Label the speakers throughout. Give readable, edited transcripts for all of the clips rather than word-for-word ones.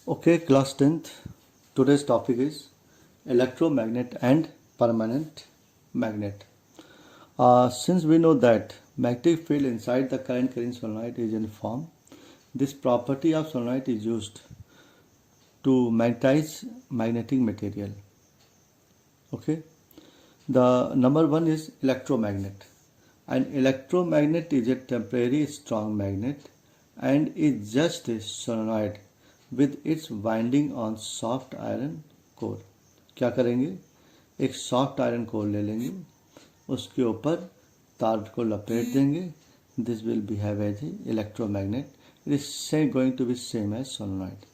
Speaker 1: Okay, class 10th. Today's topic is electromagnet and permanent magnet. Since we know that magnetic field inside the current carrying solenoid is uniform, this property of solenoid is used to magnetize magnetic material. Okay, the number one is electromagnet. An electromagnet is a temporary strong magnet and is just a solenoid with its winding on soft iron core. क्या करेंगे, एक soft iron core ले लेंगे, उसके ऊपर तार को लपेट देंगे. This will behave as a electromagnet. It is going to be same as solenoid.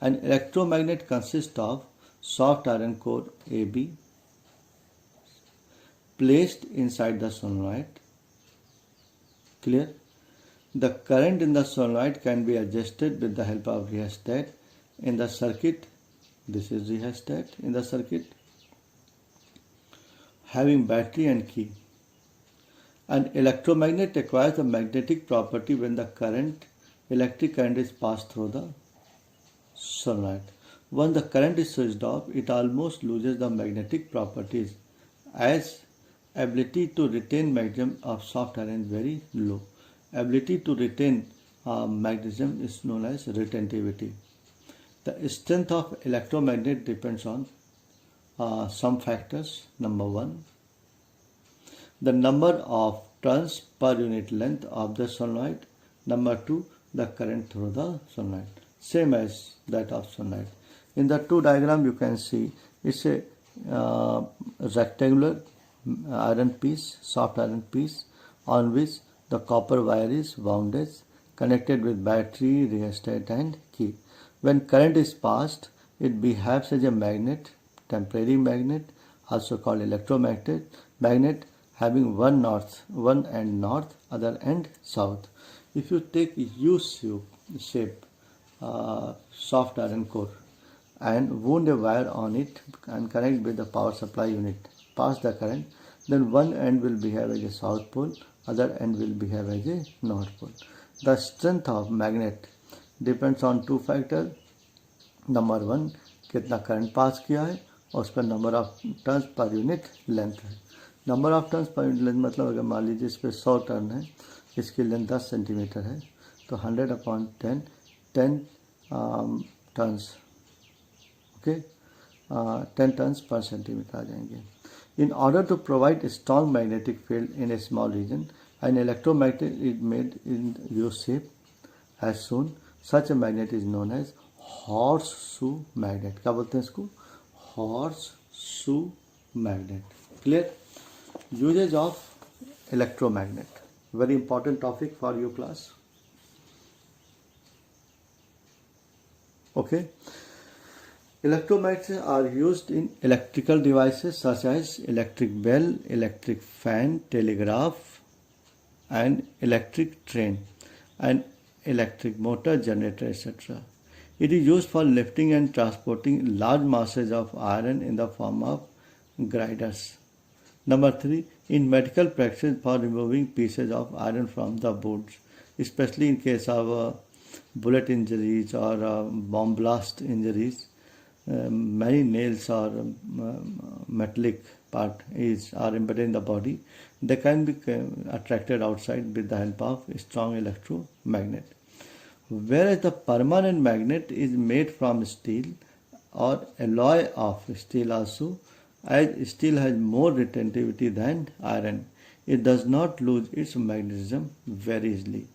Speaker 1: An electromagnet consist of soft iron core AB placed inside the solenoid. Clear? The current in the solenoid can be adjusted with the help of rheostat in the circuit. This is rheostat in the circuit having battery and key. An electromagnet acquires the magnetic property when the electric current is passed through the solenoid. Once the current is switched off, it almost loses the magnetic properties as ability to retain magnetism of soft iron is very low. Ability to retain magnetism is known as retentivity. The strength of electromagnet depends on some factors. Number one, the number of turns per unit length of the solenoid. Number two, the current through the solenoid, same as that of solenoid. In the two diagram you can see it's a rectangular iron piece, soft iron piece, on which the copper wire is wounded, connected with battery, rheostat and key. When current is passed, it behaves as a magnet, temporary magnet, also called electromagnet, having one end north, other end south. If you take U-shape soft iron core and wound a wire on it and connect with the power supply unit, pass the current, then one end will behave as a south pole, other end will behave as a north pole. The strength of magnet depends on two factors. Number one, कितना current pass किया है और उस पर number of turns per unit length है. Number of turns per unit length मतलब अगर मान लीजिए इस पर 100 टर्न है, इसकी लेंथ 10 सेंटीमीटर है, तो 100/10 10 turns, okay, 10 turns per centimetre आ जाएंगे. In order to provide a strong magnetic field in a small region, an electromagnet is made in U shape as shown. Such a magnet is known as horseshoe magnet. क्या बोलते हैं इसको? Horseshoe magnet. Clear? Uses of electromagnet. Very important topic for your class. Okay. Electromagnets are used in electrical devices such as electric bell, electric fan, telegraph and electric train and electric motor, generator, etc. It is used for lifting and transporting large masses of iron in the form of grinders. Number 3, in medical practice for removing pieces of iron from the bones, especially in case of bullet injuries or bomb blast injuries. Many nails or metallic part are embedded in the body. They can be attracted outside with the help of a strong electromagnet. Whereas the permanent magnet is made from steel or alloy of steel also, as steel has more retentivity than iron. It does not lose its magnetism very easily.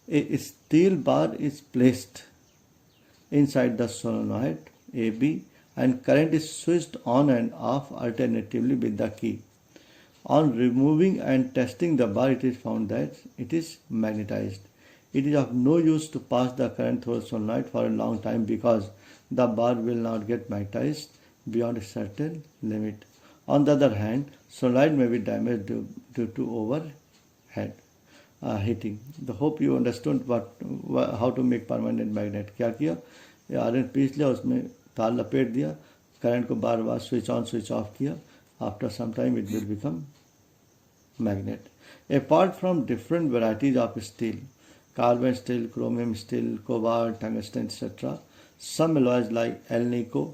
Speaker 1: A steel bar is placed inside the solenoid AB and current is switched on and off alternatively with the key. On removing and testing the bar, it is found that it is magnetized. It is of no use to pass the current through a solenoid for a long time because the bar will not get magnetized beyond a certain limit. On the other hand, solenoid may be damaged due to overhead heating. I hope you understood how to make permanent magnet. क्या किया, iron piece लिया, उसमें तार लपेट दिया, current को बार बार स्विच ऑन स्विच ऑफ किया. After some time it will become magnet. Apart from different varieties of steel, carbon steel, chromium steel, cobalt, tungsten, etc., Some alloys like Alnico,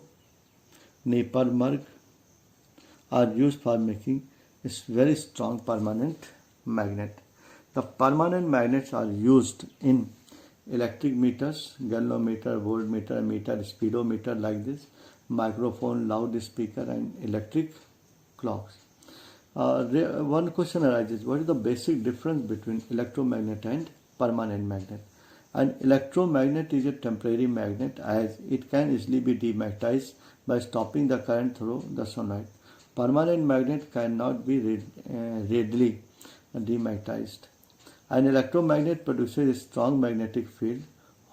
Speaker 1: Napermark are used for making a very strong permanent magnet. The permanent magnets are used in electric meters, galvanometer, voltmeter, meter, speedometer like this, microphone, loudspeaker and electric clocks. One question arises, what is the basic difference between electromagnet and permanent magnet? An electromagnet is a temporary magnet as it can easily be demagnetized by stopping the current through the sunlight. Permanent magnet cannot be readily demagnetized. An electromagnet produces a strong magnetic field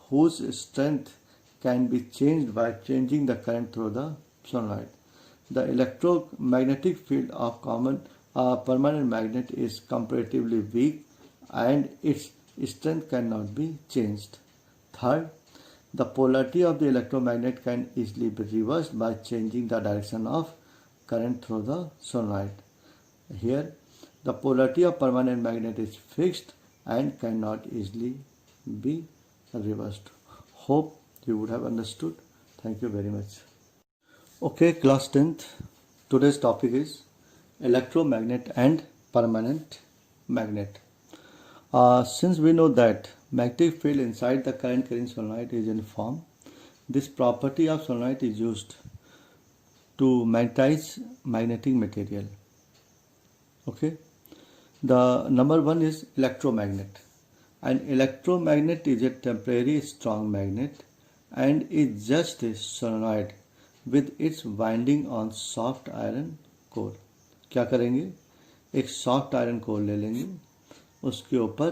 Speaker 1: whose strength can be changed by changing the current through the sunlight. The electromagnetic field of permanent magnet is comparatively weak and its strength cannot be changed. Third, the polarity of the electromagnet can easily be reversed by changing the direction of current through the sunlight. Here, the polarity of permanent magnet is fixed and cannot easily be reversed. Hope you would have understood. Thank you very much. Okay, class 10th. Today's topic is electromagnet and permanent magnet. Since we know that magnetic field inside the current carrying solenoid is uniform, this property of solenoid is used to magnetize magnetic material. Okay. The number one is electromagnet. An electromagnet is a temporary strong magnet and is just a solenoid with its winding on soft iron core. क्या करेंगे? एक soft iron core ले लेंगे, उसके ऊपर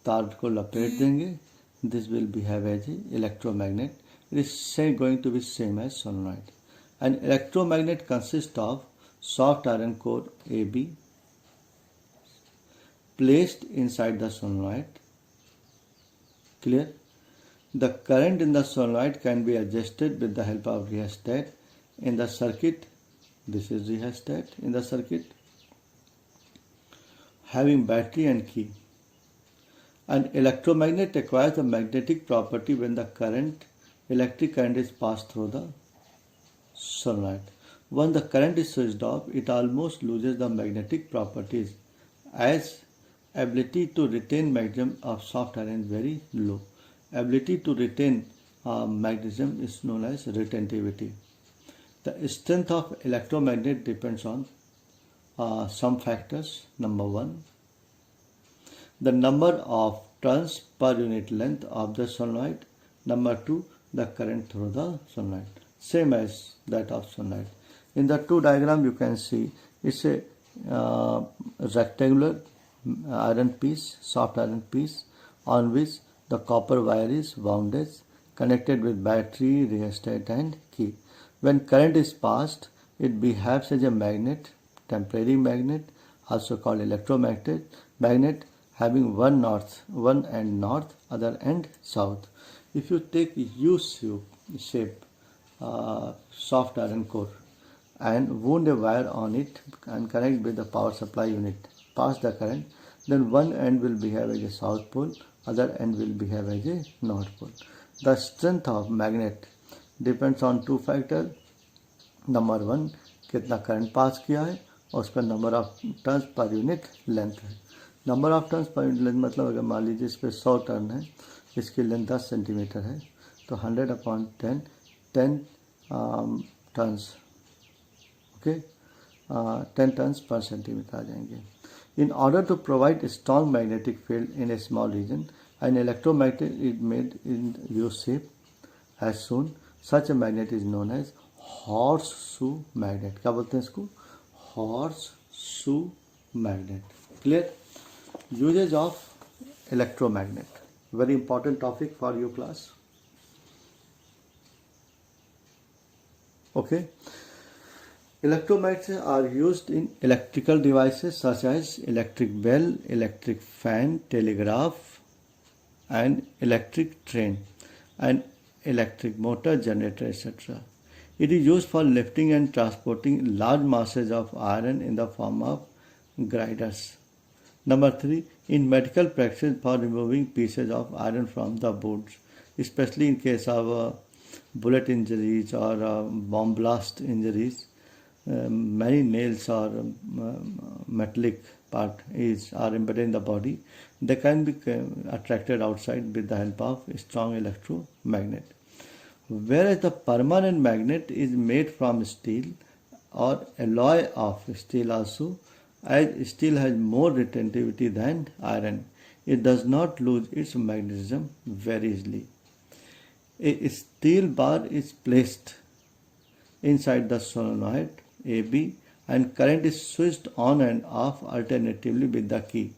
Speaker 1: तार को लपेट देंगे. This will behave as an electromagnet. It is going to be same as solenoid. An electromagnet consists of soft iron core AB placed inside the solenoid. Clear? The current in the solenoid can be adjusted with the help of rheostat in the circuit. This is rheostat in the circuit having battery and key. An electromagnet acquires a magnetic property when the electric current is passed through the solenoid. Once the current is switched off, it almost loses the magnetic properties as ability to retain magnetism of soft iron is very low. Ability to retain magnetism is known as retentivity. The strength of electromagnet depends on some factors. Number one, the number of turns per unit length of the solenoid. Number two, the current through the solenoid. Same as that of solenoid. In the two diagram you can see it's a rectangular iron piece, soft iron piece on which the copper wire is wounded, connected with battery, rheostat and key. When current is passed, it behaves as a magnet, temporary magnet, also called electromagnet, having one end north, other end south. If you take U-shape soft iron core and wound a wire on it and connect with the power supply unit, pass the current, then one end will behave as a south pole, other end will behave as a north pole. The strength of magnet depends on two factors. Number one, कितना current pass किया है और उसका number of turns per unit length है. Number of turns per unit length मतलब अगर मान लीजिए इस पर 100 टर्न है, इसकी लेंथ 10 सेंटीमीटर है, तो 100/10 10 turns, okay, 10 turns per centimetre आ जाएंगे. In order to provide a strong magnetic field in a small region, an electromagnet is made in U-shape as shown. Such a magnet is known as horseshoe magnet. क्या बोलते हैं इसको? Horseshoe magnet. Clear? Uses of electromagnet. Very important topic for your class. Okay. Electromagnets are used in electrical devices such as electric bell, electric fan, telegraph, and electric train, and electric motor, generator, etc. It is used for lifting and transporting large masses of iron in the form of grinders. Number 3. In medical practice for removing pieces of iron from the bones, especially in case of bullet injuries or bomb blast injuries, many nails or metallic part are embedded in the body. They can be attracted outside with the help of a strong electromagnet. Whereas the permanent magnet is made from steel or alloy of steel also, as steel has more retentivity than iron. It does not lose its magnetism very easily. A steel bar is placed inside the solenoid AB and current is switched on and off alternatively with the key.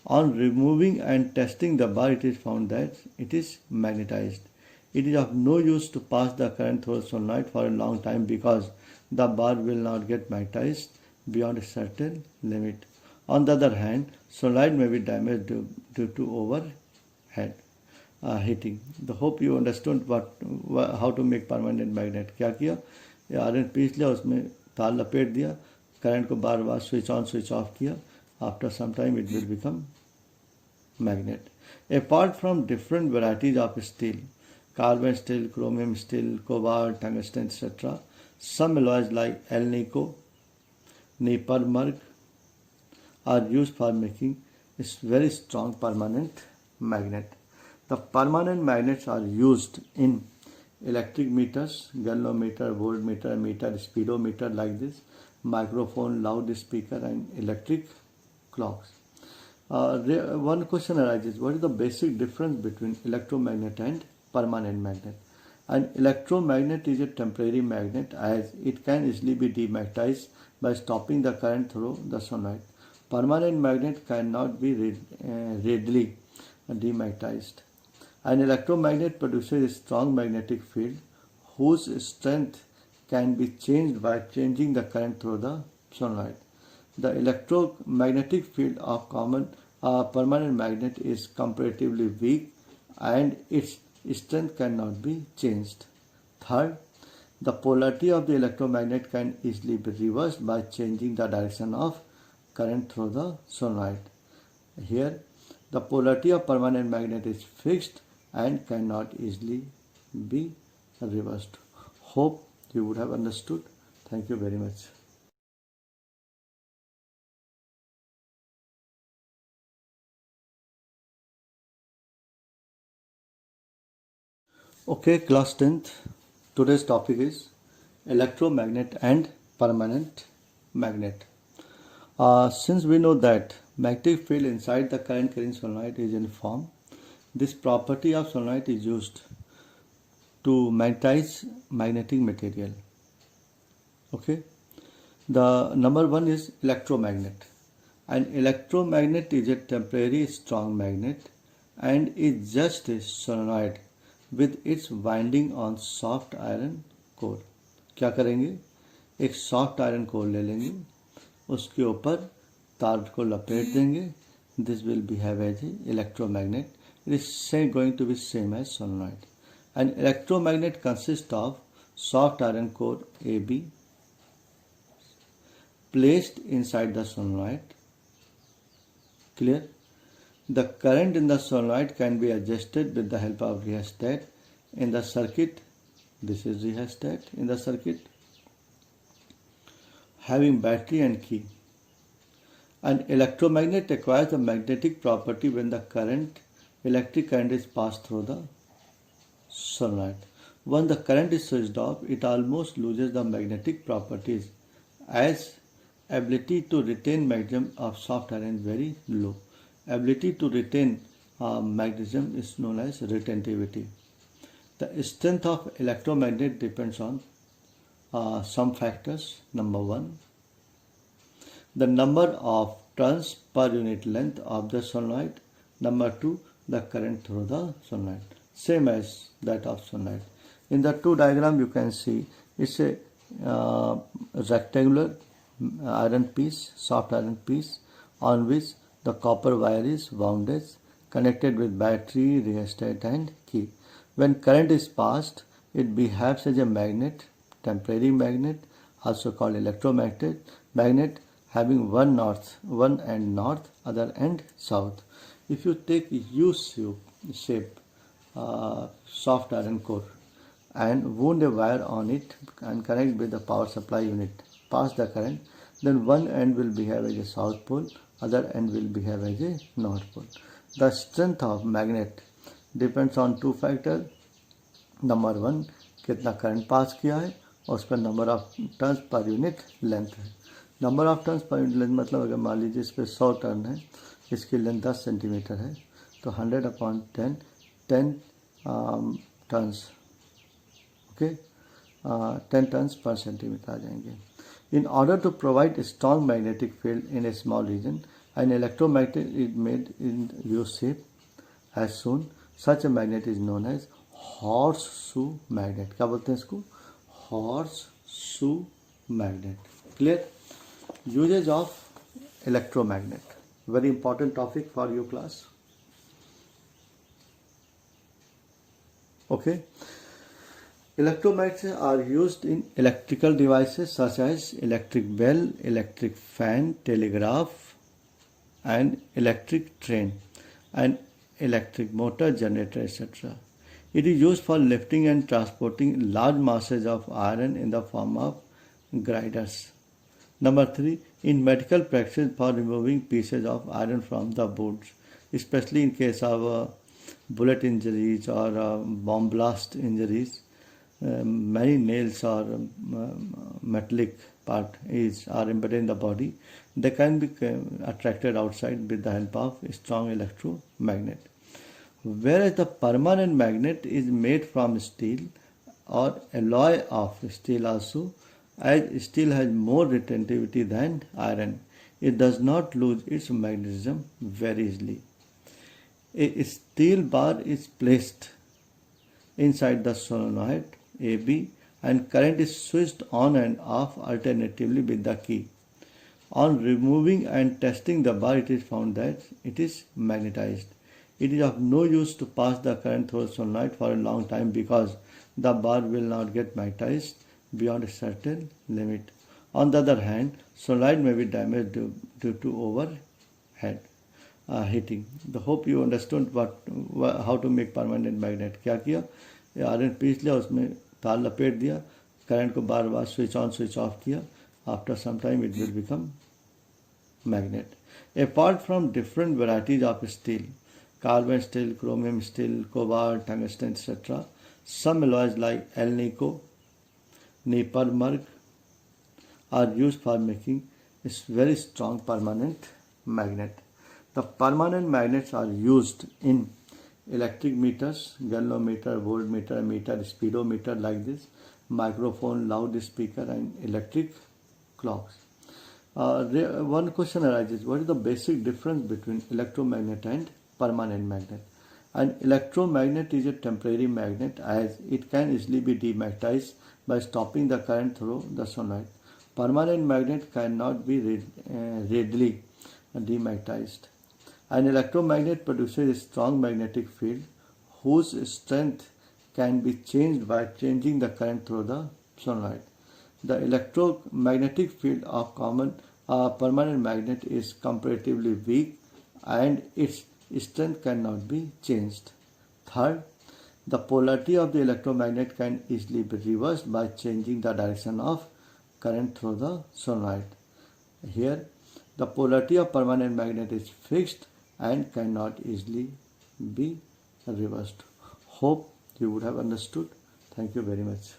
Speaker 1: On removing and testing the bar, it is found that it is magnetized. It is of no use to pass the current through the solenoid for a long time because the bar will not get magnetized beyond a certain limit. On the other hand, solenoid may be damaged due to overhead heating. The hope you understood how to make permanent magnet. क्या किया, iron piece लिया, उसमें तार लपेट दिया, current को बार बार स्विच ऑन स्विच ऑफ किया. After some time it will become magnet. Apart from different varieties of steel, carbon steel, chromium steel, cobalt, tungsten, etc., some alloys like alnico, Niepermark are used for making a very strong permanent magnet. The permanent magnets are used in electric meters, galvanometer, voltmeter, meter, speedometer like this, microphone, loudspeaker and electric clocks. One question arises, what is the basic difference between electromagnet and permanent magnet? An electromagnet is a temporary magnet as it can easily be demagnetized by stopping the current through the solenoid. Permanent magnet cannot be readily demagnetized. An electromagnet produces a strong magnetic field whose strength can be changed by changing the current through the solenoid. The electromagnetic field of permanent magnet is comparatively weak and its strength cannot be changed. Third, the polarity of the electromagnet can easily be reversed by changing the direction of current through the solenoid. Here, the polarity of permanent magnet is fixed and cannot easily be reversed. Hope you would have understood. Thank you very much. Okay, class 10th. Today's topic is electromagnet and permanent magnet. Since we know that magnetic field inside the current carrying solenoid is uniform, this property of solenoid is used to magnetize magnetic material. Okay. The number one is electromagnet. An electromagnet is a temporary strong magnet and is just a solenoid with its winding on soft iron core. क्या करेंगे, एक soft iron core ले लेंगे, उसके ऊपर तार को लपेट देंगे. This will behave as an electromagnet. It is going to be same as solenoid. An electromagnet consists of soft iron core AB placed inside the solenoid. Clear? The current in the solenoid can be adjusted with the help of rheostat in the circuit. This is rheostat in the circuit having battery and key. An electromagnet acquires the magnetic property when the electric current is passed through the solenoid. When the current is switched off, it almost loses the magnetic properties as ability to retain magnetism of soft iron is very low. Ability to retain magnetism is known as retentivity. The strength of electromagnet depends on some factors. Number one, the number of turns per unit length of the solenoid. Number two, the current through the solenoid. Same as that of solenoid. In the two diagram you can see it's a rectangular iron piece, soft iron piece on which the copper wire is wounded, connected with battery, rheostat and key. When current is passed, it behaves as a magnet, temporary magnet, also called electromagnet, having one end north, other end south. If you take U shape soft iron core, and wound a wire on it and connect with the power supply unit. Pass the current, then one end will behave as a south pole, other end will behave as a north pole. The strength of magnet depends on two factors. Number one, कितना current pass किया है और उस पर number of turns per unit length है. Number of turns per unit length मतलब अगर मान लीजिए इस पर 100 टर्न है, इसकी लेंथ 10 सेंटीमीटर है, तो 100/10 10 turns, okay, 10 turns per centimetre आ जाएंगे. In order to provide a strong magnetic field in a small region, an electromagnet is made in U-shape as shown. Such a magnet is known as horseshoe magnet. क्या बोलते हैं इसको? Horseshoe magnet. Clear? Uses of electromagnet. Very important topic for you class. Okay. Electromagnets are used in electrical devices such as electric bell, electric fan, telegraph, and electric train, and electric motor, generator, etc. It is used for lifting and transporting large masses of iron in the form of grinders. Number 3. In medical practice for removing pieces of iron from the bones, especially in case of bullet injuries or bomb blast injuries. Many nails or metallic part are embedded in the body. They can be attracted outside with the help of a strong electromagnet. Whereas the permanent magnet is made from steel or alloy of steel also, as steel has more retentivity than iron. It does not lose its magnetism very easily. A steel bar is placed inside the solenoid AB and current is switched on and off alternatively with the key. On removing and testing the bar, it is found that it is magnetized. It is of no use to pass the current through the solenoid for a long time because the bar will not get magnetized beyond a certain limit. On the other hand, solenoid may be damaged due to overhead heating. I hope you understood how to make permanent magnet. क्या किया? Iron piece लिया, उसमें तार लपेट दिया, current को बार बार स्विच ऑन स्विच ऑफ किया. After some time it will become magnet. Apart from different varieties of steel, carbon steel, chromium steel, cobalt, tungsten, etc., some alloys like Alnico, Niepermark are used for making a very strong permanent magnet. The permanent magnets are used in electric meters, galvanometer, voltmeter, meter, speedometer like this, microphone, loudspeaker, and electric clocks. One question arises: what is the basic difference between electromagnet and permanent magnet? An electromagnet is a temporary magnet as it can easily be demagnetized by stopping the current through the solenoid. Permanent magnet cannot be readily demagnetized. An electromagnet produces a strong magnetic field whose strength can be changed by changing the current through the solenoid. The electromagnetic field of permanent magnet is comparatively weak and its strength cannot be changed. Third, the polarity of the electromagnet can easily be reversed by changing the direction of current through the solenoid. Here, the polarity of permanent magnet is fixed and cannot easily be reversed. Hope you would have understood. Thank you very much.